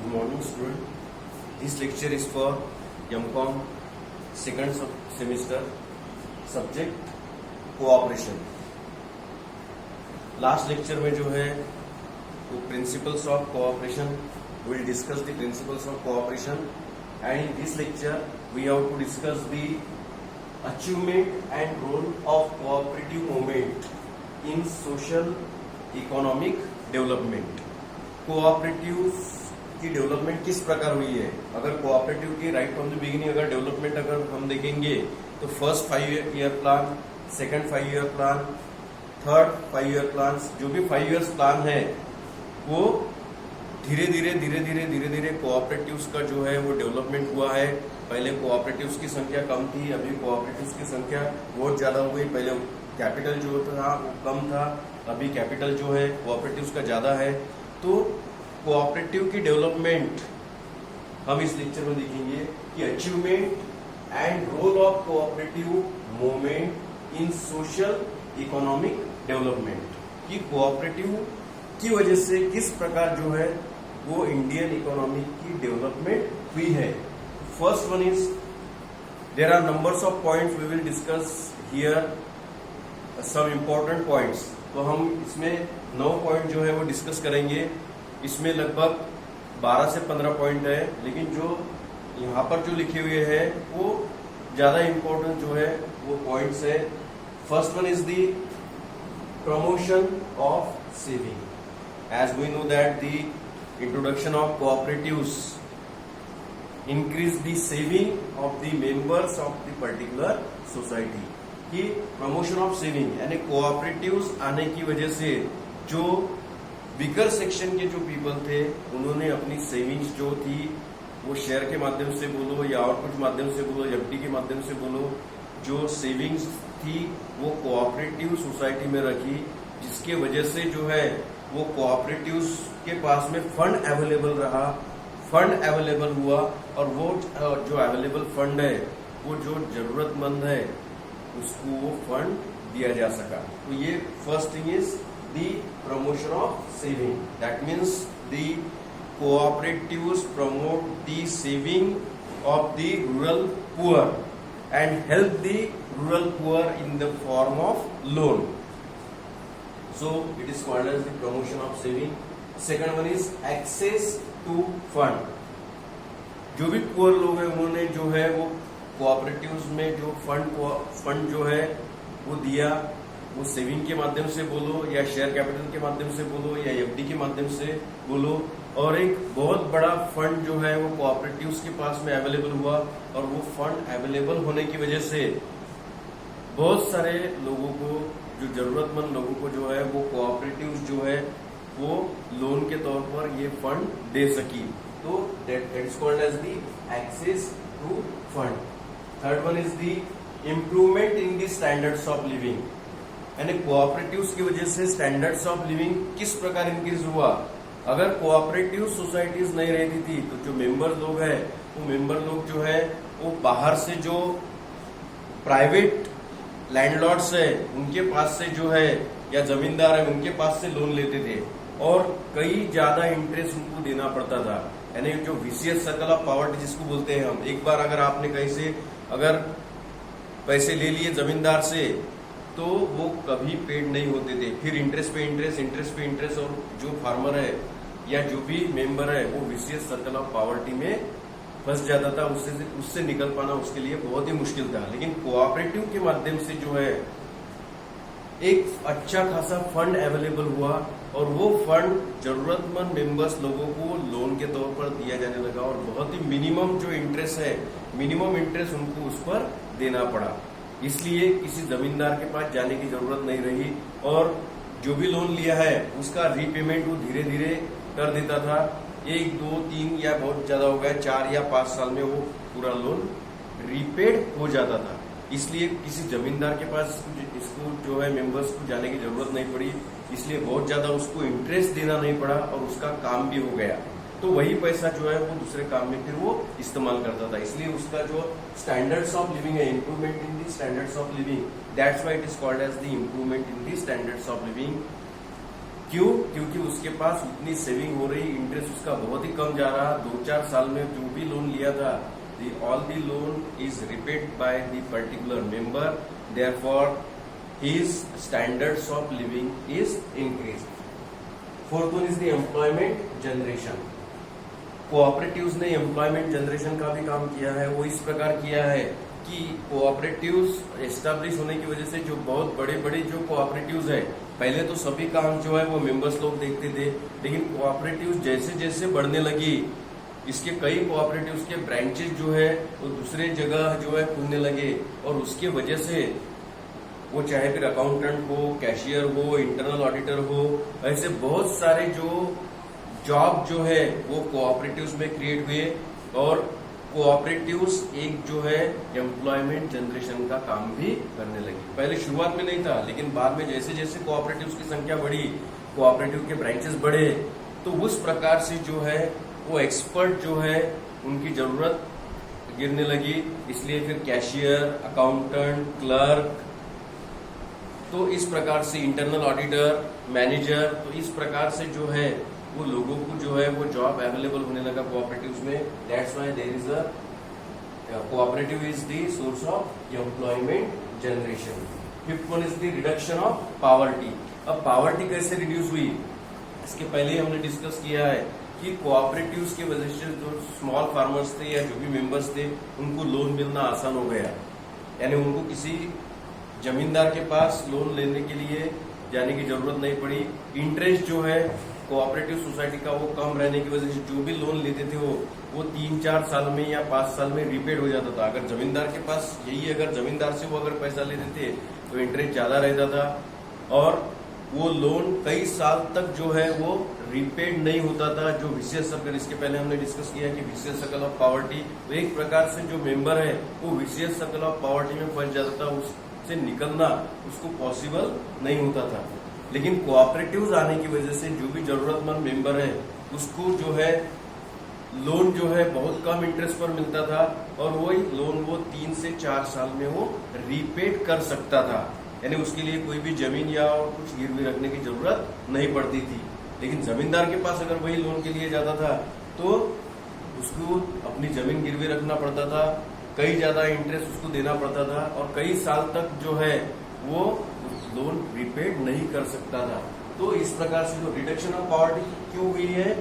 Good morning, student. This lecture is for MCOM second semester. Subject cooperation. Last lecture में जो है वो principles of cooperation. We will discuss the principles of cooperation, and in this lecture we have to discuss the achievement and role of cooperative movement in social economic development. Cooperative की development किस प्रकार हुई है? अगर cooperative की right from the beginning अगर development अगर हम देखेंगे तो first 5 year plan, second 5 year plan, third 5 year plan, जो भी 5 इयर्स प्लान है वो धीरे धीरे कोऑपरेटिव्स का जो है वो डेवलपमेंट हुआ है. पहले कोऑपरेटिव्स की संख्या कम थी, अभी कोऑपरेटिव्स की संख्या बहुत ज्यादा हो गई. पहले कैपिटल जो था वो कम था, अभी कैपिटल जो है कोऑपरेटिव्स का ज्यादा है. तो कोऑपरेटिव की डेवलपमेंट हम इस लेक्चर में देखेंगे कि achievement and role of cooperative movement in social economic development, कि कोऑपरेटिव की वजह से किस प्रकार जो है वो इंडियन इकोनॉमी की डेवलपमेंट हुई है. First one is there are numbers of points we will discuss here, some important points. तो हम इसमें 9 पॉइंट जो है वो डिस्कस करेंगे. इसमें लगभग 12 से 15 पॉइंट है, लेकिन जो यहाँ पर जो लिखे हुए हैं वो ज्यादा इम्पोर्टेंट जो है वो पॉइंट्स है. First one is the promotion of saving. As we know that the introduction of cooperatives increase the saving of the members of the particular society. कि प्रमोशन ऑफ सेविंग यानी कोऑपरेटिव्स आने की वजह से जो वीकर सेक्शन के जो people थे उन्होंने अपनी सेविंग्स जो थी वो शेयर के माध्यम से बोलो या और कुछ माध्यम से बोलो, एफडी के माध्यम से बोलो, जो सेविंग्स थी वो कोऑपरेटिव सोसाइटी में रखी, जिसके वजह से जो है वो कोऑपरेटिव्स के पास में फंड अवेलेबल रहा, फंड अवेलेबल हुआ, और वो जो अवेलेबल फंड है वो जो जरूरतमंद है उसको वो फंड दिया जा सका. तो ये first thing is the promotion of saving. That means the cooperatives promote the saving of the rural poor and help the rural poor in the form of loan. So it is called as the promotion of saving. Second one is access to fund. जो भी poor लोग हैं उन्होंने जो है वो cooperatives में जो फंड जो है वो दिया, वो सेविंग के माध्यम से बोलो या शेयर कैपिटल के माध्यम से बोलो या एफडी के माध्यम से बोलो, और एक बहुत बड़ा फंड जो है वो कोऑपरेटिव्स के पास में अवेलेबल हुआ, और वो फंड अवेलेबल होने की वजह से बहुत सारे लोगों को, जो जरूरतमंद लोगों को जो है वो कोऑपरेटिव्स जो है वो लोन के तौर पर ये फंड दे सकी. तो that is called as the access to fund. Third one is the improvement in the standards of living. यानी कोऑपरेटिव्स की वजह से स्टैंडर्ड्स ऑफ लिविंग किस प्रकार इंक्रीज हुआ. अगर कोऑपरेटिव सोसाइटीज नहीं रहती थी तो जो मेंबर लोग हैं वो मेंबर लोग जो है वो बाहर से जो प्राइवेट लैंडलॉर्ड्स है उनके पास से जो है या जमींदार है उनके पास से लोन लेते थे, और कई ज्यादा इंटरेस्ट उनको देना पड़ता था. यानी जो विशियस सर्कल ऑफ पॉवर्टी जिसको बोलते हैं हम, एक बार अगर आपने कहीं से अगर पैसे ले लिए जमींदार से तो वो कभी पेड नहीं होते थे. फिर इंटरेस्ट पे इंटरेस्ट, इंटरेस्ट पे इंटरेस्ट, और जो फार्मर है या जो भी मेंबर है वो विशियस सर्कल ऑफ पॉवर्टी में फंस जाता था. उससे निकल पाना उसके लिए बहुत ही मुश्किल था. लेकिन कोऑपरेटिव के माध्यम से जो है एक अच्छा खासा फंड अवेलेबल हुआ, और वो फंड जरूरतमंद मेंबर्स लोगों को लोन के तौर पर दिया जाने लगा, और बहुत ही मिनिमम जो इंटरेस्ट है, मिनिमम इंटरेस्ट उनको उस पर देना पड़ा. इसलिए किसी जमींदार के पास जाने की जरूरत नहीं रही, और जो भी लोन लिया है उसका रीपेमेंट वो धीरे धीरे कर देता था. 1, 2, 3 या बहुत ज्यादा हो गया 4 या 5 साल में वो पूरा लोन रीपेड हो जाता था. इसलिए किसी जमींदार के पास इसको जो है मेंबर्स को जाने की जरूरत नहीं पड़ी, इसलिए बहुत ज्यादा उसको इंटरेस्ट देना नहीं पड़ा, और उसका काम भी हो गया. तो वही पैसा जो है वो दूसरे काम में फिर वो इस्तेमाल करता था. इसलिए उसका जो स्टैंडर्ड्स ऑफ लिविंग है, improvement in the standards of living, that's why it is called as the improvement in the standards of living. क्यों? क्योंकि उसके पास उतनी सेविंग हो रही, इंटरेस्ट उसका बहुत ही कम जा रहा। 2-4 साल में जो भी लोन लिया था, all the loan is repaid by the particular member, therefore his standards of living is increase. Fourth one is the employment generation. Cooperatives ने एम्प्लॉयमेंट जनरेशन का भी काम किया है। वो इस प्रकार किया है कि कोऑपरेटिव्स एस्टैब्लिश होने की वजह से जो बहुत बड़े बड़े जो कोऑपरेटिव्स है, पहले तो सभी काम जो है वो मेंबर्स लोग देखते थे, लेकिन कोऑपरेटिव्स जैसे जैसे बढ़ने लगी, इसके कई कोऑपरेटिव्स के ब्रांचेस जो है वो दूसरे जगह जो है खुलने लगे, और उसके वजह से वो चाहे फिर अकाउंटेंट हो, कैशियर हो, इंटरनल ऑडिटर हो, ऐसे बहुत सारे जो जॉब जो है वो कोऑपरेटिव्स में क्रिएट हुए, और कोऑपरेटिव्स एक जो है एम्प्लॉयमेंट जनरेशन का काम भी करने लगी। पहले शुरुआत में नहीं था, लेकिन बाद में जैसे जैसे कोऑपरेटिव्स की संख्या बढ़ी, कोऑपरेटिव के ब्रांचेस बढ़े, तो उस प्रकार से जो है वो एक्सपर्ट जो है उनकी जरूरत गिरने लगी। इसलिए फिर कैशियर, अकाउंटेंट, क्लर्क, तो इस प्रकार से इंटरनल ऑडिटर, मैनेजर, तो इस प्रकार से जो है वो लोगों को जो है वो जॉब अवेलेबल होने लगा कोऑपरेटिव्स में। That's why there is a cooperative is the source of employment generation. Fifth one is the reduction of poverty. अब पॉवर्टी कैसे रिड्यूस हुई, इसके पहले हमने डिस्कस किया है कि कोऑपरेटिव्स की वजह से जो स्मॉल फार्मर्स थे या जो भी मेंबर्स थे, उनको लोन मिलना आसान हो गया। यानी उनको किसी जमींदार के पास लोन लेने के लिए जाने की जरूरत नहीं पड़ी। इंटरेस्ट जो है कोऑपरेटिव सोसाइटी का वो कम रहने की वजह से जो भी लोन लेते थे वो 3-4 साल में या 5 साल में रिपेड हो जाता था। अगर जमींदार के पास यही, अगर जमींदार से वो अगर पैसा लेते थे तो इंटरेस्ट ज्यादा रहता था, और वो लोन कई साल तक जो है वो रिपेड नहीं होता था। जो विशियस सर्कल, इसके पहले हमने डिस्कस किया कि विशियस सर्कल ऑफ पॉवर्टी, तो एक प्रकार से जो मेंबर है वो विशियस सर्कल ऑफ पॉवर्टी में फंस जाता था, उससे निकलना उसको पॉसिबल नहीं होता था। लेकिन कोऑपरेटिव्स आने की वजह से जो भी जरूरतमंद मेंबर है उसको जो है लोन जो है बहुत कम इंटरेस्ट पर मिलता था, और वही लोन वो 3 से 4 साल में वो रीपेड कर सकता था। यानी उसके लिए कोई भी जमीन या कुछ गिरवी रखने की जरूरत नहीं पड़ती थी। लेकिन जमींदार के पास अगर वही लोन के लिए जाता था तो उसको अपनी जमीन गिरवी रखना पड़ता था, कई ज्यादा इंटरेस्ट उसको देना पड़ता था, और कई साल तक जो है वो लोन रिपेड नहीं कर सकता था। तो इस प्रकार से जो रिडक्शन ऑफ पॉवर्टी क्यों हुई है,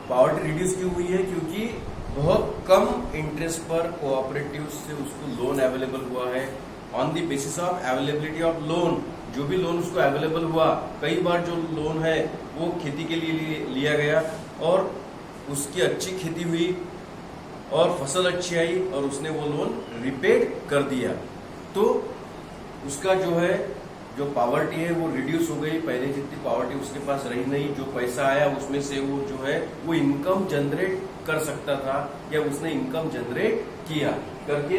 पॉवर्टी रिड्यूस क्यों हुई है, क्योंकि बहुत कम इंटरेस्ट पर कोऑपरेटिव से उसको लोन अवेलेबल हुआ है। On the basis of availability of loan, जो भी लोन उसको अवेलेबल हुआ, कई बार जो लोन है वो खेती के लिए लिया गया, और उसकी अच्छी खेती हुई और फसल अच्छी आई, और उसने वो लोन रिपेड कर दिया, तो उसका जो है जो पॉवर्टी है वो रिड्यूस हो गई। पहले जितनी पॉवर्टी उसके पास रही नहीं, जो पैसा आया उसमें से वो जो है वो इनकम जनरेट कर सकता था, या उसने इनकम जनरेट किया करके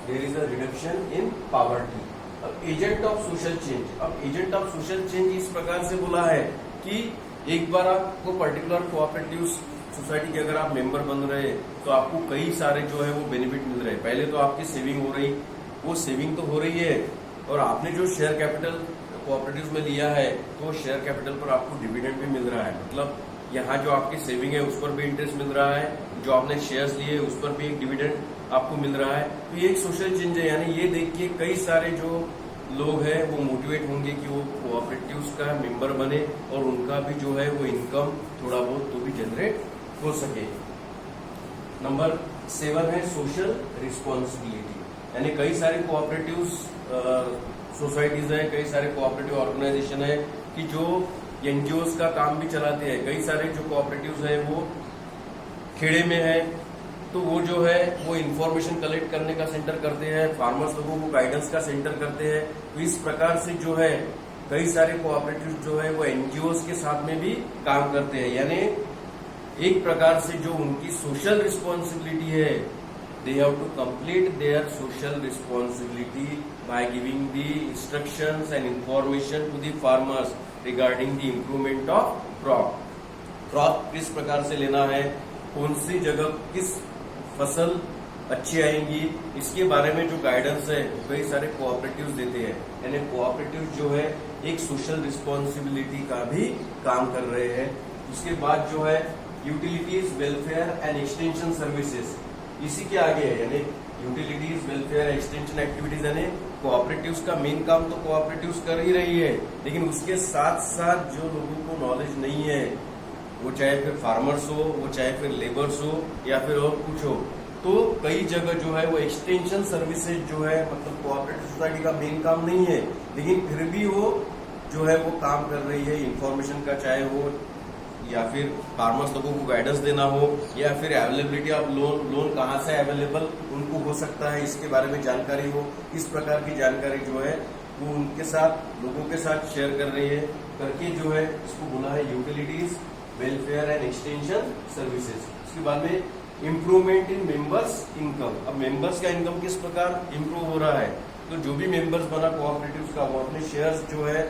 there is a reduction in poverty. अब एजेंट ऑफ सोशल चेंज, अब एजेंट ऑफ सोशल चेंज इस प्रकार से बोला है कि एक बार आपको पर्टिकुलर कोऑपरेटिव सोसाइटी के अगर आप मेंबर बन रहे तो आपको कई सारे जो है वो बेनिफिट मिल रहे हैं। पहले तो आपकी सेविंग हो रही, वो सेविंग तो हो रही है, और आपने जो शेयर कैपिटल कोऑपरेटिव में लिया है तो शेयर कैपिटल पर आपको डिविडेंड भी मिल रहा है। मतलब यहाँ जो आपकी सेविंग है उस पर भी इंटरेस्ट मिल रहा है, जो आपने शेयर्स लिए उस पर भी एक डिविडेंड आपको मिल रहा है। तो ये एक सोशल चेंज है। यानी ये देख के कई सारे जो लोग हैं वो मोटिवेट होंगे कि वो कोऑपरेटिव्स का मेंबर बने, और उनका भी जो है वो इनकम थोड़ा बहुत तो भी जनरेट हो सके। नंबर 7 है सोशल रिस्पॉन्सिबिलिटी। यानी कई सारे कोऑपरेटिव सोसाइटीज है, कई सारे कोऑपरेटिव ऑर्गेनाइजेशन है कि जो एनजीओस का काम भी चलाते हैं। कई सारे जो कोऑपरेटिव्स है वो खेड़े में है, तो वो जो है वो इन्फॉर्मेशन कलेक्ट करने का सेंटर करते हैं, फार्मर्स लोगों को गाइडेंस का सेंटर करते हैं। तो इस प्रकार से जो है कई सारे कोऑपरेटिव जो है वो एनजीओस के साथ में भी काम करते हैं। यानी एक प्रकार से जो उनकी सोशल रिस्पॉन्सिबिलिटी है, they have to complete their social responsibility by giving the instructions and information to the farmers regarding the improvement of crop. crop किस प्रकार से लेना है, कौन सी जगह किस फसल अच्छी आएंगी। इसके बारे में जो गाइडेंस है वो कई सारे कोऑपरेटिव्स देते हैं, यानी कोऑपरेटिव जो है एक सोशल रिस्पॉन्सिबिलिटी का भी काम कर रहे हैं। उसके बाद जो है utilities welfare and extension services, इसी के आगे है, यानी यूटिलिटीज वेलफेयर एक्सटेंशन एक्टिविटीज, यानी कोऑपरेटिव्स का मेन काम तो कोऑपरेटिव्स कर ही रही है, लेकिन उसके साथ साथ जो लोगों को नॉलेज नहीं है, वो चाहे फिर फार्मर्स हो, वो चाहे फिर लेबर्स हो या फिर और कुछ हो, तो कई जगह जो है वो एक्सटेंशन सर्विसेज जो है, मतलब कोऑपरेटिव सोसाइटी का मेन काम नहीं है, लेकिन फिर भी वो जो है वो काम कर रही है इंफॉर्मेशन का, चाहे वो या फिर फार्मर्स लोगों को गाइडेंस देना हो, या फिर अवेलेबिलिटी ऑफ लोन कहाँ से अवेलेबल उनको हो सकता है इसके बारे में जानकारी हो, इस प्रकार की जानकारी जो है वो उनके साथ लोगों के साथ शेयर कर रही है, करके जो है इसको बोला है utilities welfare and extension services. इसके बाद में इम्प्रूवमेंट इन मेंबर्स इनकम। अब मेंबर्स का इनकम किस प्रकार इम्प्रूव हो रहा है, तो जो भी मेंबर्स बना कोऑपरेटिव का, वो अपने शेयर्स जो है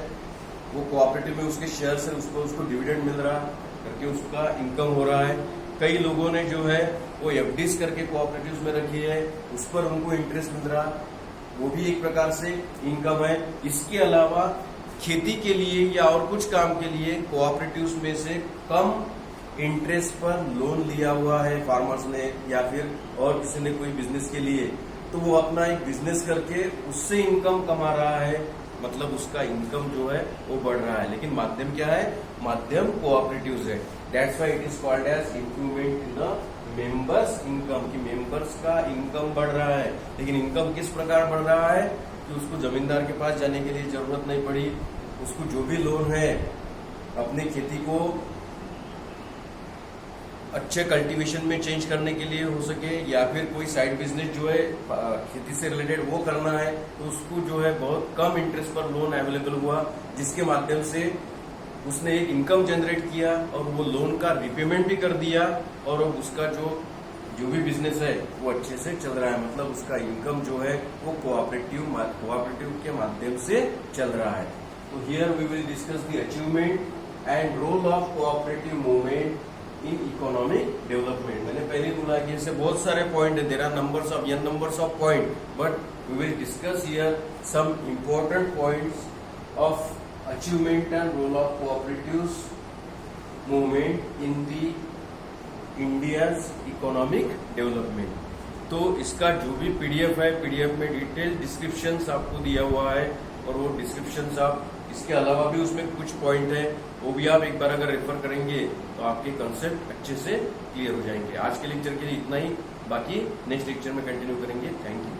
वो कोऑपरेटिव में उसके शेयर से उसको डिविडेंड मिल रहा करके उसका इनकम हो रहा है। कई लोगों ने जो है वो एफडीज करके कोऑपरेटिव्स में रखी है, उस पर उनको इंटरेस्ट मिल रहा, वो भी एक प्रकार से इनकम है। इसके अलावा खेती के लिए या और कुछ काम के लिए कोऑपरेटिव्स में से कम इंटरेस्ट पर लोन लिया हुआ है फार्मर्स ने, या फिर और किसी ने कोई बिजनेस के लिए, तो वो अपना एक बिजनेस करके उससे इनकम कमा रहा है, मतलब उसका इनकम जो है वो बढ़ रहा है। लेकिन माध्यम क्या है, माध्यम कोऑपरेटिव्स है। That's why it is called as improvement in the members income, कि मेंबर्स का इनकम बढ़ रहा है। लेकिन इनकम किस प्रकार बढ़ रहा है कि उसको जमींदार के पास जाने के लिए जरूरत नहीं पड़ी, उसको जो भी लोन है अपनी खेती को अच्छे कल्टीवेशन में चेंज करने के लिए हो सके, या फिर कोई साइड बिजनेस जो है खेती से रिलेटेड वो करना है, तो उसको जो है बहुत कम इंटरेस्ट पर लोन अवेलेबल हुआ, जिसके माध्यम से उसने एक इनकम जनरेट किया और वो लोन का रिपेमेंट भी कर दिया, और उसका जो भी बिजनेस है वो अच्छे से चल रहा है, मतलब उसका इनकम जो है वो कोऑपरेटिव के माध्यम से चल रहा है। तो here we will discuss the achievement and role of cooperative movement in economic development. मैंने पहले बोला कि ऐसे बहुत सारे पॉइंट है, there are numbers of point, but we will discuss here some important points of achievement and role of cooperatives movement in the India's economic development. तो इसका जो भी पीडीएफ है, पीडीएफ में डिटेल डिस्क्रिप्शन आपको दिया हुआ है, और वो डिस्क्रिप्शन आप इसके अलावा भी उसमें कुछ पॉइंट है वो भी आप एक बार अगर रेफर करेंगे तो आपके कंसेप्ट अच्छे से क्लियर हो जाएंगे। आज के लेक्चर के लिए इतना ही, बाकी नेक्स्ट लेक्चर में कंटिन्यू करेंगे। Thank you.